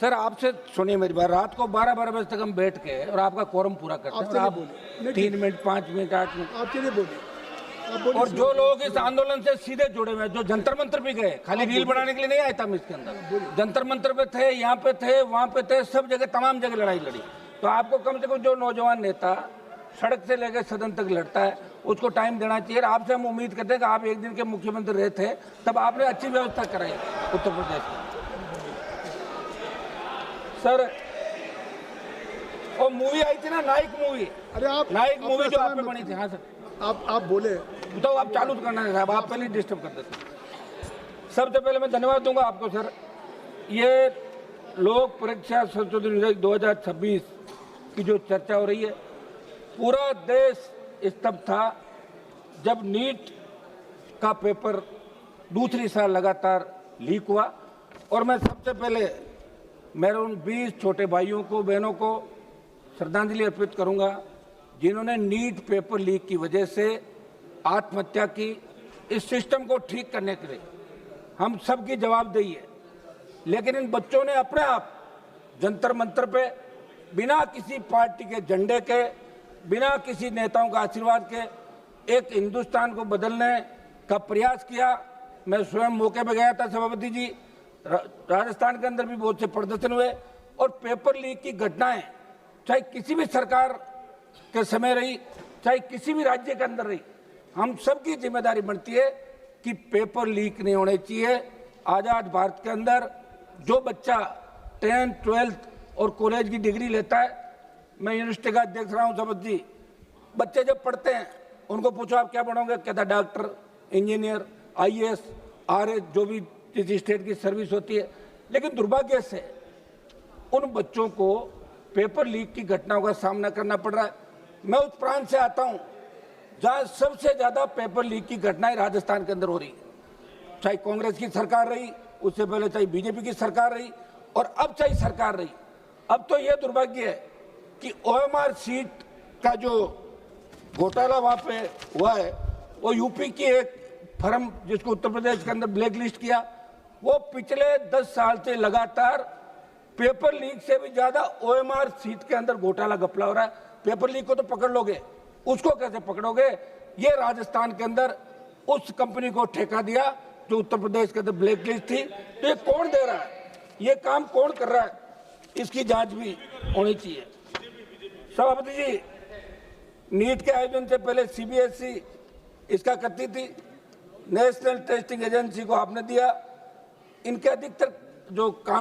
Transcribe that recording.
Sir आपसे सुनिए मेरी बात, रात को 12-12 बजे तक हम बैठ के और आपका कोरम पूरा करते हैं और आप 3 मिनट 5 मिनट 8 मिनट आप चलिए बोलिए। और जो लोग इस आंदोलन से सीधे जुड़े हुए हैं, जो जंतर मंतर भी गए, खाली रील बनाने के लिए नहीं आए थे हम इसके अंदर, जंतर मंतर पे थे, यहाँ पे थे, वहाँ पे थे, सब जगह तमाम जगह लड़ाई लड़ी। तो आपको कम से कम जो नौजवान नेता सड़क से लेकर सदन तक लड़ता है उसको टाइम देना चाहिए। आपसे हम उम्मीद करते हैं कि आप एक दिन के मुख्यमंत्री रहे थे, तब आपने अच्छी व्यवस्था कराई उत्तर प्रदेश में। सर वो मूवी आई थी ना, नायक मूवी, अरे आप नायक मूवी जो आप पे मत बनी थी। हाँ सर, आप बोले तो आप चालू करना है साहब, आप पहले डिस्टर्ब कर देते। सबसे पहले मैं धन्यवाद दूंगा आपको सर। ये लोक परीक्षा संशोधन विधेयक 2026 की जो चर्चा हो रही है, पूरा देश स्तब्ध था जब नीट का पेपर दूसरी साल लगातार लीक हुआ। और मैं सबसे पहले मेरे उन 20 छोटे भाइयों को बहनों को श्रद्धांजलि अर्पित करूंगा जिन्होंने नीट पेपर लीक की वजह से आत्महत्या की। इस सिस्टम को ठीक करने के लिए हम सबकी जवाबदेही है, लेकिन इन बच्चों ने अपने आप जंतर मंतर पे बिना किसी पार्टी के झंडे के, बिना किसी नेताओं का आशीर्वाद के एक हिंदुस्तान को बदलने का प्रयास किया। मैं स्वयं मौके पे गया था सभापति जी, राजस्थान के अंदर भी बहुत से प्रदर्शन हुए और पेपर लीक की घटनाएं चाहे किसी भी सरकार के समय रही, चाहे किसी भी राज्य के अंदर रही, हम सबकी जिम्मेदारी बनती है कि पेपर लीक नहीं होने चाहिए। आजाद भारत के अंदर जो बच्चा 10th 12th और कॉलेज की डिग्री लेता है, मैं यूनिवर्सिटी का अध्यक्ष रहा हूँ सभापति जी, बच्चे जब पढ़ते हैं उनको पूछो आप क्या पढ़ोगे, कहता डॉक्टर, इंजीनियर, IAS, RS, जो भी किसी स्टेट की सर्विस होती है। लेकिन दुर्भाग्य से उन बच्चों को पेपर लीक की घटनाओं का सामना करना पड़ रहा है। मैं उस प्रांत से आता हूं जहां सबसे ज्यादा पेपर लीक की घटनाएं राजस्थान के अंदर हो रही है, चाहे कांग्रेस की सरकार रही, उससे पहले चाहे बीजेपी की सरकार रही और अब चाहे सरकार रही। अब तो यह दुर्भाग्य है कि OMR सीट का जो घोटाला वहां पे हुआ है, वो यूपी की एक फर्म जिसको उत्तर प्रदेश के अंदर ब्लैक लिस्ट किया, वो पिछले 10 साल से लगातार पेपर लीक से भी ज्यादा OMR सीट के अंदर घोटाला घपला हो रहा है। पेपर लीक को तो पकड़ लोगे, उसको कैसे पकड़ोगे? ये राजस्थान के अंदर उस कंपनी को ठेका दिया जो उत्तर प्रदेश के अंदर ब्लैक लिस्ट थी। तो ये कौन दे रहा है, ये काम कौन कर रहा है, इसकी जांच भी होनी चाहिए। सभापति जी, नीट के आयोजन से पहले CBSE इसका करती थी, नेशनल टेस्टिंग एजेंसी को आपने दिया। इनके अधिकतर जो काम